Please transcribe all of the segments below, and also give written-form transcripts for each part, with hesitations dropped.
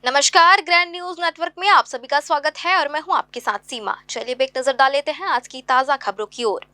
नमस्कार, grand news network में आप सभी का स्वागत है और मैं हूं आपके साथ सीमा। चलिए अब एक नजर डाल लेते हैं आज की ताजा खबरों की ओर।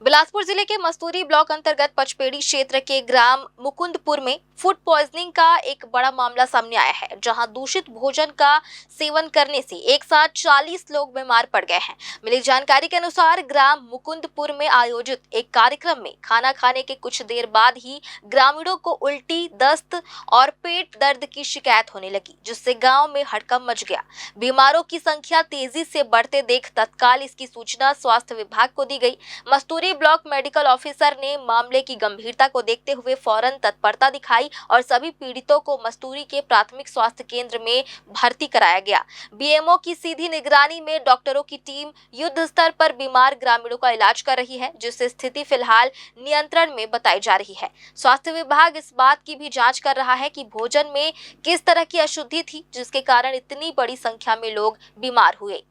बिलासपुर जिले के मस्तूरी ब्लॉक अंतर्गत पचपेड़ी क्षेत्र के ग्राम मुकुंदपुर में फूड पॉइजनिंग का एक बड़ा मामला सामने आया है, जहां दूषित भोजन का सेवन करने से एक साथ 40 लोग बीमार पड़ गए हैं। मिली जानकारी के अनुसार ग्राम मुकुंदपुर में आयोजित एक कार्यक्रम में खाना खाने के कुछ देर बाद ही ग्रामीणों को उल्टी, दस्त और पेट दर्द की शिकायत होने लगी, जिससे गांव में हड़कंप मच गया। बीमारों की संख्या तेजी से बढ़ते देख तत्काल इसकी सूचना स्वास्थ्य विभाग को दी गई। मस्तूरी ब्लॉक मेडिकल ऑफिसर ने मामले की गंभीरता को देखते हुए फौरन तत्परता दिखाई और सभी पीड़ितों को मस्तूरी के प्राथमिक स्वास्थ्य केंद्र में भर्ती कराया गया। बीएमओ की सीधी निगरानी में डॉक्टरों की टीम युद्ध स्तर पर बीमार ग्रामीणों का इलाज कर रही है, जिससे स्थिति फिलहाल नियंत्रण में बताई जा रही है। स्वास्थ्य विभाग इस बात की भी जांच कर रहा है कि भोजन में किस तरह की अशुद्धि थी, जिसके कारण इतनी बड़ी संख्या में लोग बीमार हुए।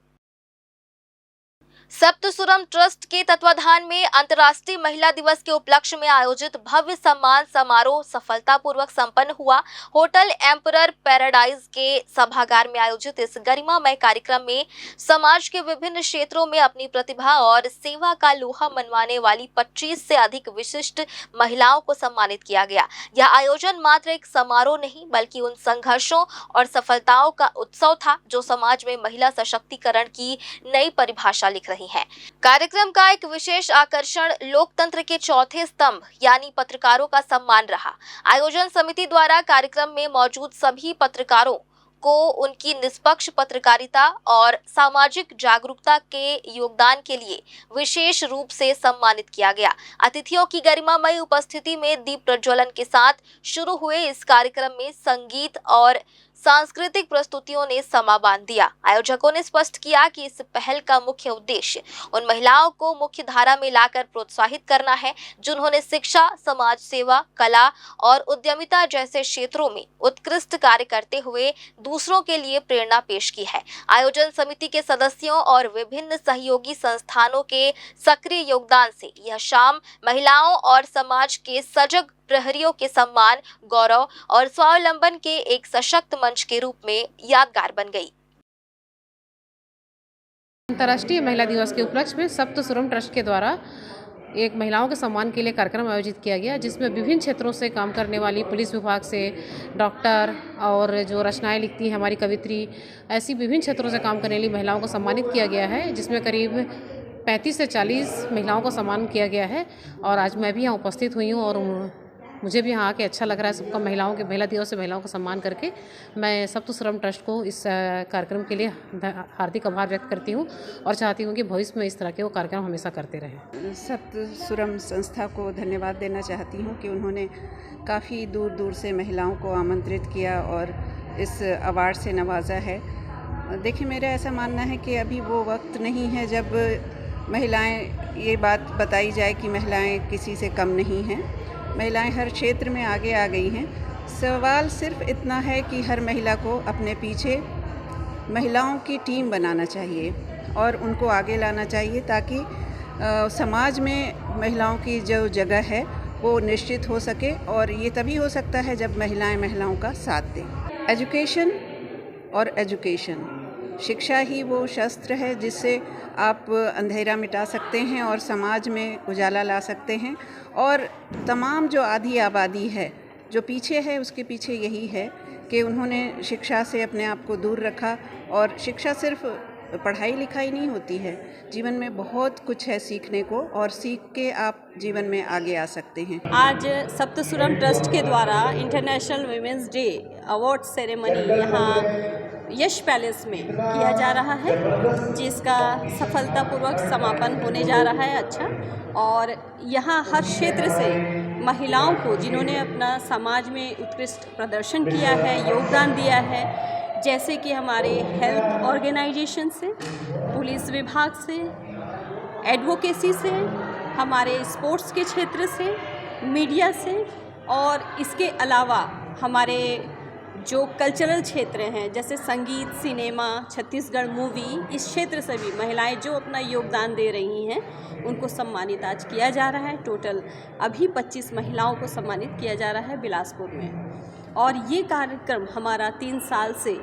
सप्तसुरम ट्रस्ट के तत्वाधान में अंतर्राष्ट्रीय महिला दिवस के उपलक्ष्य में आयोजित भव्य सम्मान समारोह सफलतापूर्वक संपन्न हुआ। होटल एम्परर पैराडाइज के सभागार में आयोजित इस गरिमामय कार्यक्रम में समाज के विभिन्न क्षेत्रों में अपनी प्रतिभा और सेवा का लोहा मनवाने वाली 25 से अधिक विशिष्ट महिलाओं को सम्मानित किया गया। यह आयोजन मात्र एक समारोह नहीं, बल्कि उन संघर्षों और सफलताओं का उत्सव था जो समाज में महिला सशक्तिकरण की नई परिभाषा लिख रही है। कार्यक्रम का एक विशेष आकर्षण लोकतंत्र के चौथे स्तंभ यानी पत्रकारों का सम्मान रहा। आयोजन समिति द्वारा कार्यक्रम में मौजूद सभी पत्रकारों को उनकी निष्पक्ष पत्रकारिता और सामाजिक जागरूकता के योगदान के लिए विशेष रूप से सम्मानित किया गया। अतिथियों की गरिमामयी उपस्थिति में दीप प्रज्वलन के साथ शुरू हुए इस कार्यक्रम में संगीत और सांस्कृतिक प्रस्तुतियों ने समा बांध दिया। आयोजकों ने स्पष्ट किया कि इस पहल का मुख्य उद्देश्य उन महिलाओं को मुख्य धारा में लाकर प्रोत्साहित करना है, जिन्होंने शिक्षा, समाज सेवा, कला और उद्यमिता जैसे क्षेत्रों में उत्कृष्ट कार्य करते हुए दूसरों के लिए प्रेरणा पेश की है। आयोजन समिति के सदस्यों और विभिन्न सहयोगी संस्थानों के सक्रिय योगदान से यह शाम महिलाओं और समाज के सजग प्रहरियों के सम्मान, गौरव और स्वावलंबन के एक सशक्त मंच के रूप में यादगार बन गई। अंतर्राष्ट्रीय महिला दिवस के उपलक्ष्य में सप्तसुरम ट्रस्ट के द्वारा एक महिलाओं के सम्मान के लिए कार्यक्रम आयोजित किया गया, जिसमें विभिन्न क्षेत्रों से काम करने वाली पुलिस विभाग से डॉक्टर और जो रचनाएं लिखती हैं हमारी कवित्री, ऐसी विभिन्न क्षेत्रों से काम करने वाली महिलाओं को सम्मानित किया गया है, जिसमें करीब 35 से 40 महिलाओं को सम्मान किया गया है। और आज मैं भी यहाँ उपस्थित हुई हूँ और मुझे भी यहाँ आके अच्छा लग रहा है। सबका महिला दिवस से महिलाओं को सम्मान करके मैं सप्तसुरम ट्रस्ट को इस कार्यक्रम के लिए हार्दिक आभार व्यक्त करती हूँ और चाहती हूँ कि भविष्य में इस तरह के वो कार्यक्रम हमेशा करते रहें। सप्तसुरम संस्था को धन्यवाद देना चाहती हूँ कि उन्होंने काफ़ी दूर दूर से महिलाओं को आमंत्रित किया और इस अवार्ड से नवाजा है। देखिए, मेरा ऐसा मानना है कि अभी वो वक्त नहीं है जब महिलाएं ये बात बताई जाए कि महिलाएं किसी से कम नहीं हैं। महिलाएं हर क्षेत्र में आगे आ गई हैं। सवाल सिर्फ इतना है कि हर महिला को अपने पीछे महिलाओं की टीम बनाना चाहिए और उनको आगे लाना चाहिए, ताकि समाज में महिलाओं की जो जगह है वो निश्चित हो सके। और ये तभी हो सकता है जब महिलाएं महिलाओं का साथ दें। एजुकेशन और एजुकेशन, शिक्षा ही वो शस्त्र है जिससे आप अंधेरा मिटा सकते हैं और समाज में उजाला ला सकते हैं। और तमाम जो आधी आबादी है जो पीछे है, उसके पीछे यही है कि उन्होंने शिक्षा से अपने आप को दूर रखा। और शिक्षा सिर्फ पढ़ाई लिखाई नहीं होती है, जीवन में बहुत कुछ है सीखने को, और सीख के आप जीवन में आगे आ सकते हैं। आज सप्तसुरम ट्रस्ट के द्वारा international women's day award ceremony यहाँ यश पैलेस में किया जा रहा है, जिसका सफलतापूर्वक समापन होने जा रहा है। अच्छा, और यहाँ हर क्षेत्र से महिलाओं को, जिन्होंने अपना समाज में उत्कृष्ट प्रदर्शन किया है, योगदान दिया है, जैसे कि हमारे हेल्थ ऑर्गेनाइजेशन से, पुलिस विभाग से, एडवोकेसी से, हमारे स्पोर्ट्स के क्षेत्र से, मीडिया से, और इसके अलावा हमारे जो कल्चरल क्षेत्र हैं जैसे संगीत, सिनेमा, छत्तीसगढ़ मूवी, इस क्षेत्र से भी महिलाएं जो अपना योगदान दे रही हैं उनको सम्मानित आज किया जा रहा है। टोटल अभी 25 महिलाओं को सम्मानित किया जा रहा है बिलासपुर में। और ये कार्यक्रम हमारा 3 साल से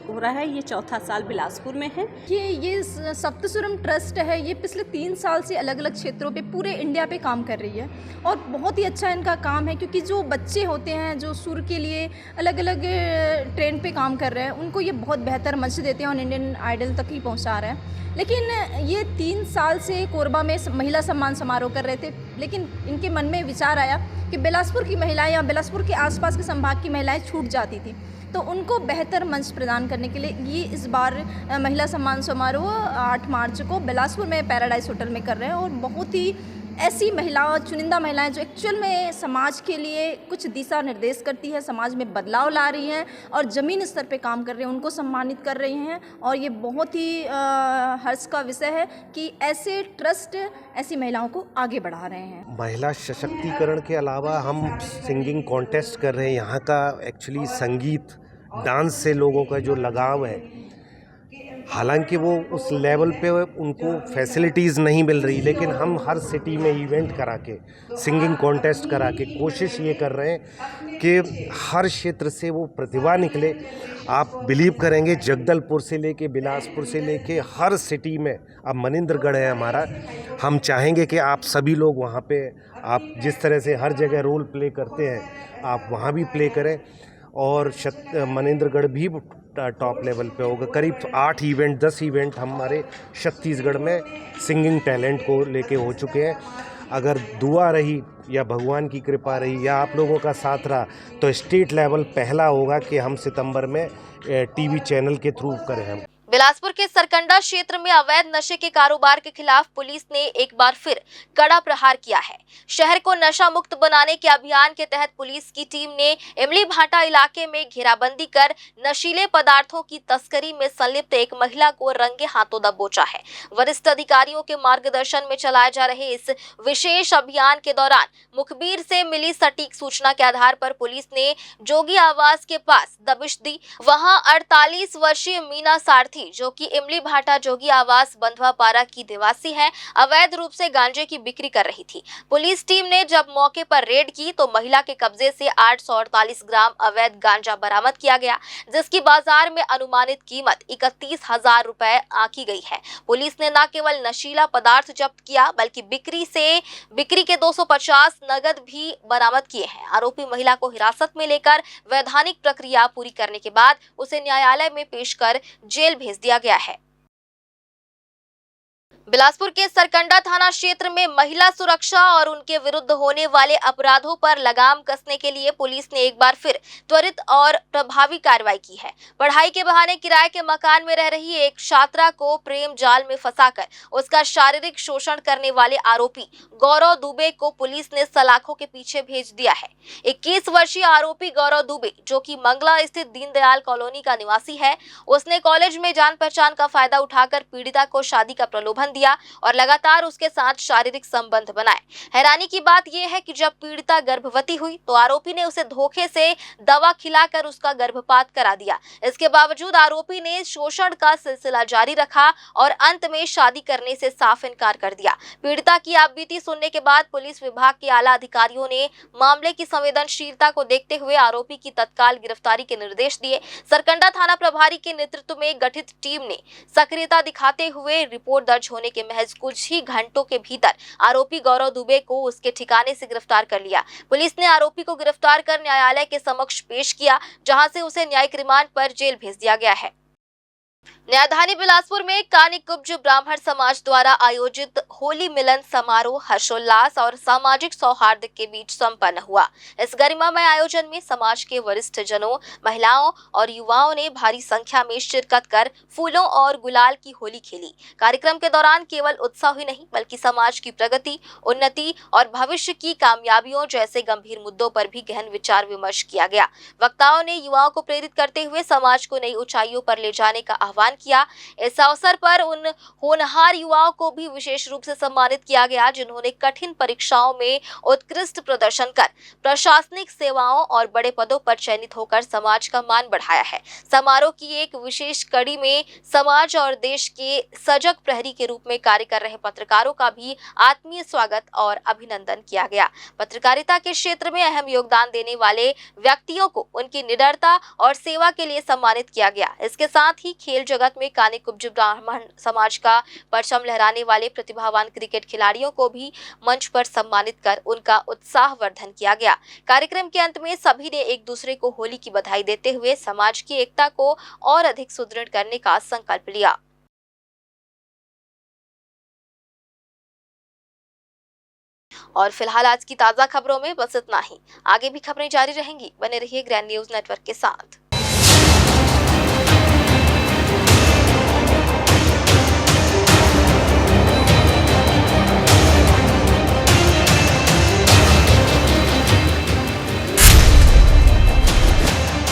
हो रहा है। ये चौथा साल बिलासपुर में है। ये सप्तसुरम ट्रस्ट है, ये पिछले 3 साल से अलग अलग क्षेत्रों पे पूरे इंडिया पे काम कर रही है और बहुत ही अच्छा इनका काम है, क्योंकि जो बच्चे होते हैं जो सुर के लिए अलग अलग ट्रेंड पे काम कर रहे हैं, उनको ये बहुत बेहतर मंच देते हैं और इंडियन आइडल तक ही पहुंचा रहे हैं। लेकिन ये 3 साल से कोरबा में महिला सम्मान समारोह कर रहे थे, लेकिन इनके मन में विचार आया कि बिलासपुर की महिलाएं या बिलासपुर के आसपास के संभाग की महिलाएं छूट जाती थी, तो उनको बेहतर मंच प्रदान करने के लिए ये इस बार महिला सम्मान समारोह 8 मार्च को बिलासपुर में पैराडाइज होटल में कर रहे हैं। और बहुत ही ऐसी महिलाओं, चुनिंदा महिलाएं जो एक्चुअल में समाज के लिए कुछ दिशा निर्देश करती है, समाज में बदलाव ला रही हैं और ज़मीन स्तर पे काम कर रही हैं, उनको सम्मानित कर रही हैं। और ये बहुत ही हर्ष का विषय है कि ऐसे ट्रस्ट ऐसी महिलाओं को आगे बढ़ा रहे हैं। महिला सशक्तिकरण के अलावा हम सिंगिंग कॉन्टेस्ट कर रहे हैं। यहाँ का एक्चुअली संगीत डांस से लोगों का जो लगाव है, हालांकि वो उस लेवल पे उनको फैसिलिटीज़ नहीं मिल रही, लेकिन हम हर सिटी में इवेंट करा के, सिंगिंग कॉन्टेस्ट करा के कोशिश ये कर रहे हैं कि हर क्षेत्र से वो प्रतिभा निकले। आप बिलीव करेंगे, जगदलपुर से लेके बिलासपुर से लेके हर सिटी में, अब मनिंद्रगढ़ है हमारा, हम चाहेंगे कि आप सभी लोग वहाँ पे, आप जिस तरह से हर जगह रोल प्ले करते हैं आप वहाँ भी प्ले करें। और मनिंद्रगढ़ भी टॉप लेवल पे होगा। करीब 8 इवेंट 10 इवेंट हमारे छत्तीसगढ़ में सिंगिंग टैलेंट को लेके हो चुके हैं। अगर दुआ रही या भगवान की कृपा रही या आप लोगों का साथ रहा तो स्टेट लेवल पहला होगा कि हम सितंबर में टीवी चैनल के थ्रू करें हम। बिलासपुर के सरकंडा क्षेत्र में अवैध नशे के कारोबार के खिलाफ पुलिस ने एक बार फिर कड़ा प्रहार किया है। शहर को नशा मुक्त बनाने के अभियान के तहत पुलिस की टीम ने इमली भाटा इलाके में घेराबंदी कर नशीले पदार्थों की तस्करी में संलिप्त एक महिला को रंगे हाथों दबोचा है। वरिष्ठ अधिकारियों के मार्गदर्शन में चलाए जा रहे इस विशेष अभियान के दौरान मुखबिर से मिली सटीक सूचना के आधार पर पुलिस ने जोगी आवास के पास दबिश दी। वहां 48 वर्षीय मीना सारथी, जो कि इमली भाटा जोगी आवास बंधवा पारा की निवासी है, अवैध रूप से गांजे की बिक्री कर रही थी। पुलिस टीम ने जब मौके पर रेड की तो महिला के कब्जे से 848 ग्राम अवैध गांजा बरामद किया गया, जिसकी बाजार में अनुमानित कीमत 31,000 रुपए आंकी गई है। पुलिस ने न केवल नशीला पदार्थ जब्त किया बल्कि बिक्री के 250 नगद भी बरामद किए हैं। आरोपी महिला को हिरासत में लेकर वैधानिक प्रक्रिया पूरी करने के बाद उसे न्यायालय में पेश कर जेल भेज दिया गया है। बिलासपुर के सरकंडा थाना क्षेत्र में महिला सुरक्षा और उनके विरुद्ध होने वाले अपराधों पर लगाम कसने के लिए पुलिस ने एक बार फिर त्वरित और प्रभावी कार्रवाई की है। पढ़ाई के बहाने किराए के मकान में रह रही एक छात्रा को प्रेम जाल में फंसाकर उसका शारीरिक शोषण करने वाले आरोपी गौरव दुबे को पुलिस ने सलाखों के पीछे भेज दिया है। 21 वर्षीय आरोपी गौरव दुबे, जो कि मंगला स्थित दीनदयाल कॉलोनी का निवासी है, उसने कॉलेज में जान पहचान का फायदा उठाकर पीड़िता को शादी का प्रलोभन दिया और लगातार उसके साथ शारीरिक संबंध बनाए। हैरानी की बात यह है कि जब पीड़िता गर्भवती हुई तो आरोपी ने उसे धोखे से दवा खिलाकर उसका गर्भपात करा दिया। इसके बावजूद आरोपी ने शोषण का सिलसिला जारी रखा और अंत में शादी करने से साफ इनकार कर दिया। पीड़िता की आपबीती सुनने के बाद पुलिस विभाग के आला अधिकारियों ने मामले की संवेदनशीलता को देखते हुए आरोपी की तत्काल गिरफ्तारी के निर्देश दिए। सरकंडा थाना प्रभारी के नेतृत्व में गठित टीम ने सक्रियता दिखाते हुए रिपोर्ट दर्ज होने के महज कुछ ही घंटों के भीतर आरोपी गौरव दुबे को उसके ठिकाने से गिरफ्तार कर लिया। पुलिस ने आरोपी को गिरफ्तार कर न्यायालय के समक्ष पेश किया, जहां से उसे न्यायिक रिमांड पर जेल भेज दिया गया है। न्यायधानी बिलासपुर में कानिकुब्ज ब्राह्मण समाज द्वारा आयोजित होली मिलन समारोह हर्षोल्लास और सामाजिक सौहार्द के बीच संपन्न हुआ। इस गरिमामय आयोजन में समाज के वरिष्ठ जनों, महिलाओं और युवाओं ने भारी संख्या में शिरकत कर फूलों और गुलाल की होली खेली। कार्यक्रम के दौरान केवल उत्सव ही नहीं बल्कि समाज की प्रगति, उन्नति और भविष्य की कामयाबियों जैसे गंभीर मुद्दों पर भी गहन विचार विमर्श किया गया। वक्ताओं ने युवाओं को प्रेरित करते हुए समाज को नई ऊंचाइयों पर ले जाने का आह्वान किया। इस अवसर पर उन होनहार युवाओं को भी विशेष रूप से सम्मानित किया गया जिन्होंने कठिन परीक्षाओं में उत्कृष्ट प्रदर्शन कर प्रशासनिक सेवाओं और बड़े पदों पर चयनित होकर समाज का मान बढ़ाया है। समारोह की एक विशेष कड़ी में समाज और देश के सजग प्रहरी के रूप में कार्य कर रहे पत्रकारों का भी आत्मीय स्वागत और अभिनंदन किया गया। पत्रकारिता के क्षेत्र में अहम योगदान देने वाले व्यक्तियों को उनकी निडरता और सेवा के लिए सम्मानित किया गया। इसके साथ ही खेल जगत में कानी कुब्ज ब्राह्मण समाज का परचम लहराने वाले प्रतिभावान क्रिकेट खिलाड़ियों को भी मंच पर सम्मानित कर उनका उत्साहवर्धन किया गया। कार्यक्रम के अंत में सभी ने एक दूसरे को होली की बधाई देते हुए समाज की एकता को और अधिक सुदृढ़ करने का संकल्प लिया। और फिलहाल आज की ताजा खबरों में बस इतना ही। आगे भी खबरें जारी रहेंगी। बने रहिए ग्रैंड न्यूज नेटवर्क के साथ।